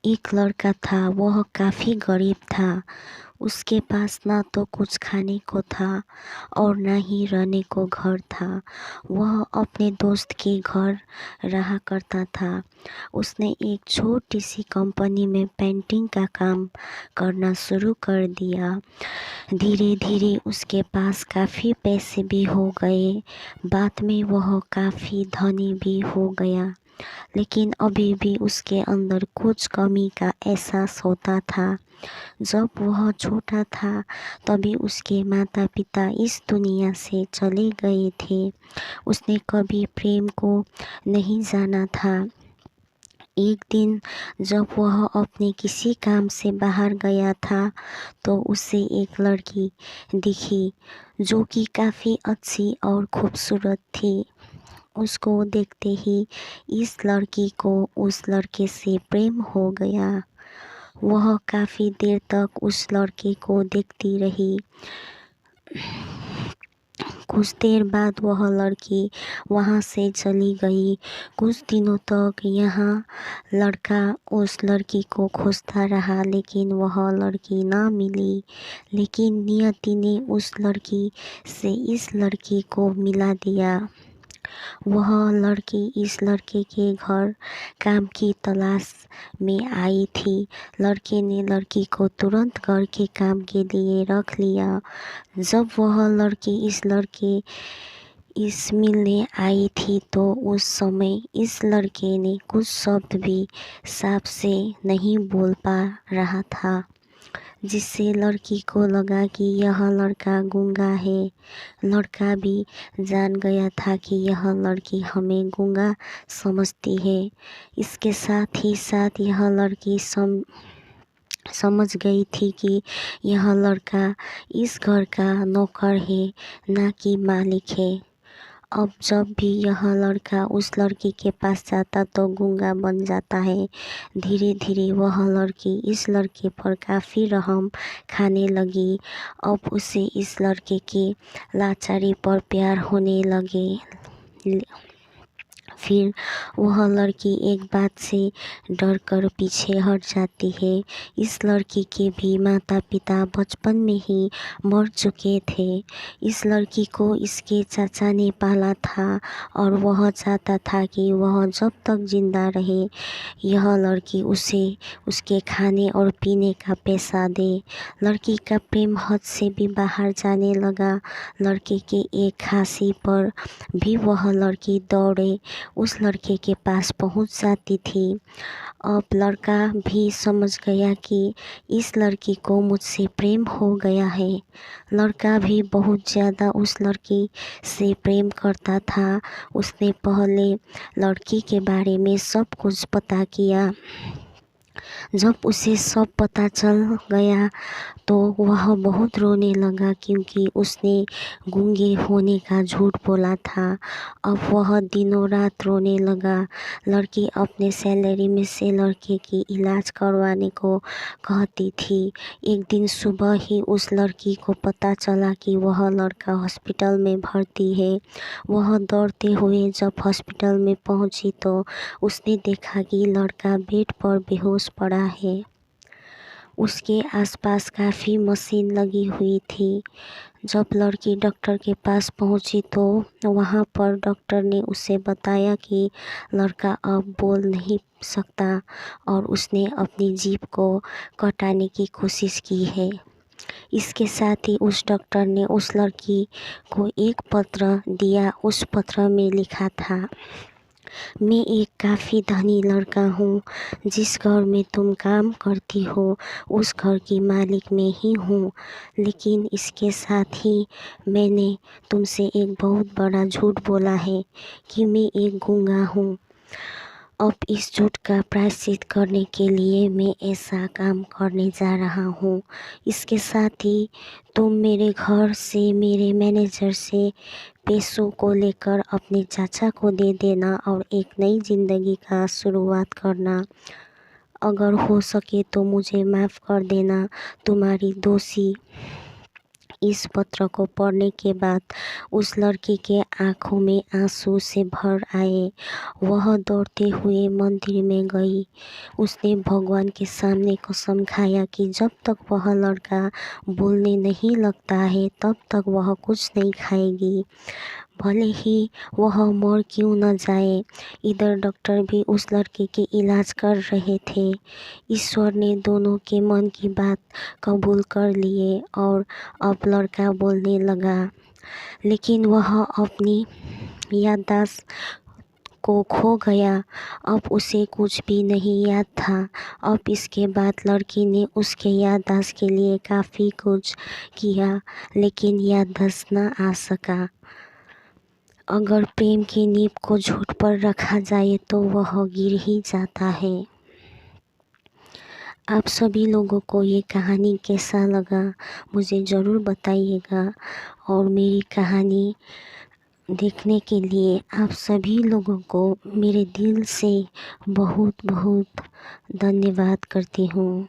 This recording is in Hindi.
एक लड़का था, वह काफ़ी गरीब था। उसके पास ना तो कुछ खाने को था और ना ही रहने को घर था। वह अपने दोस्त के घर रहा करता था। उसने एक छोटी सी कंपनी में पेंटिंग का काम करना शुरू कर दिया। धीरे धीरे उसके पास काफ़ी पैसे भी हो गए। बाद में वह काफ़ी धनी भी हो गया, लेकिन अभी भी उसके अंदर कुछ कमी का एहसास होता था। जब वह छोटा था तभी उसके माता पिता इस दुनिया से चले गए थे। उसने कभी प्रेम को नहीं जाना था। एक दिन जब वह अपने किसी काम से बाहर गया था तो उसे एक लड़की दिखी जो कि काफ़ी अच्छी और खूबसूरत थी। उसको देखते ही इस लड़की को उस लड़के से प्रेम हो गया। वह काफ़ी देर तक उस लड़के को देखती रही। कुछ देर बाद वह लड़की वहाँ से चली गई। कुछ दिनों तक यहाँ लड़का उस लड़की को खोजता रहा, लेकिन वह लड़की ना मिली। लेकिन नियति ने उस लड़की से इस लड़की को मिला दिया। वह लड़की इस लड़के के घर काम की तलाश में आई थी। लड़के ने लड़की को तुरंत घर के काम के लिए रख लिया। जब वह लड़की इस मिलने आई थी तो उस समय इस लड़के ने कुछ शब्द भी साफ से नहीं बोल पा रहा था, जिससे लड़की को लगा कि यह लड़का गूंगा है। लड़का भी जान गया था कि यह लड़की हमें गूंगा समझती है। इसके साथ ही साथ यह लड़की समझ गई थी कि यह लड़का इस घर का नौकर है, ना कि मालिक है। अब जब भी यह लड़का उस लड़की के पास जाता तो गूंगा बन जाता है। धीरे धीरे वह लड़की इस लड़के पर काफ़ी रहम खाने लगी। अब उसे इस लड़के के लाचारी पर प्यार होने लगे। फिर वह लड़की एक बात से डर कर पीछे हट जाती है। इस लड़की के भी माता पिता बचपन में ही मर चुके थे। इस लड़की को इसके चाचा ने पाला था और वह चाहता था कि वह जब तक जिंदा रहे यह लड़की उसे उसके खाने और पीने का पैसा दे। लड़की का प्रेम हद से भी बाहर जाने लगा। लड़के के एक खांसी पर भी वह लड़की दौड़े उस लड़के के पास पहुंच जाती थी। अब लड़का भी समझ गया कि इस लड़की को मुझसे प्रेम हो गया है। लड़का भी बहुत ज़्यादा उस लड़की से प्रेम करता था। उसने पहले लड़की के बारे में सब कुछ पता किया। जब उसे सब पता चल गया तो वह बहुत रोने लगा, क्योंकि उसने गूंगे होने का झूठ बोला था। अब वह दिनों रात रोने लगा। लड़की अपने सैलरी में से लड़के की इलाज करवाने को कहती थी। एक दिन सुबह ही उस लड़की को पता चला कि वह लड़का हॉस्पिटल में भर्ती है। वह दौड़ते हुए जब हॉस्पिटल में पहुंची तो उसने देखा कि लड़का बेड पर बेहोश पड़ा है। उसके आसपास काफ़ी मशीन लगी हुई थी। जब लड़की डॉक्टर के पास पहुंची तो वहां पर डॉक्टर ने उसे बताया कि लड़का अब बोल नहीं सकता और उसने अपनी जीभ को कटाने की कोशिश की है। इसके साथ ही उस डॉक्टर ने उस लड़की को एक पत्र दिया। उस पत्र में लिखा था, मैं एक काफ़ी धनी लड़का हूँ। जिस घर में तुम काम करती हो उस घर की मालिक मैं ही हूँ। लेकिन इसके साथ ही मैंने तुमसे एक बहुत बड़ा झूठ बोला है कि मैं एक गूंगा हूँ। अब इस झूठ का प्रायश्चित करने के लिए मैं ऐसा काम करने जा रहा हूँ। इसके साथ ही तुम मेरे घर से मेरे मैनेजर से पैसों को लेकर अपने चाचा को दे देना और एक नई ज़िंदगी का शुरुआत करना। अगर हो सके तो मुझे माफ़ कर देना। तुम्हारी दोषी इस पत्र को पढ़ने के बाद उस लड़की के आंखों में आंसू से भर आए। वह दौड़ते हुए मंदिर में गई। उसने भगवान के सामने कसम खाया कि जब तक वह लड़का बोलने नहीं लगता है तब तक वह कुछ नहीं खाएगी, भले ही वह मर क्यों न जाए। इधर डॉक्टर भी उस लड़के के इलाज कर रहे थे। ईश्वर ने दोनों के मन की बात कबूल कर लिए और अब लड़का बोलने लगा, लेकिन वह अपनी याददाश्त को खो गया। अब उसे कुछ भी नहीं याद था। अब इसके बाद लड़की ने उसके याददाश्त के लिए काफ़ी कुछ किया, लेकिन याददाश्त न आ सका। अगर प्रेम की नींव को झूठ पर रखा जाए तो वह गिर ही जाता है। आप सभी लोगों को ये कहानी कैसा लगा मुझे ज़रूर बताइएगा, और मेरी कहानी देखने के लिए आप सभी लोगों को मेरे दिल से बहुत बहुत धन्यवाद करती हूँ।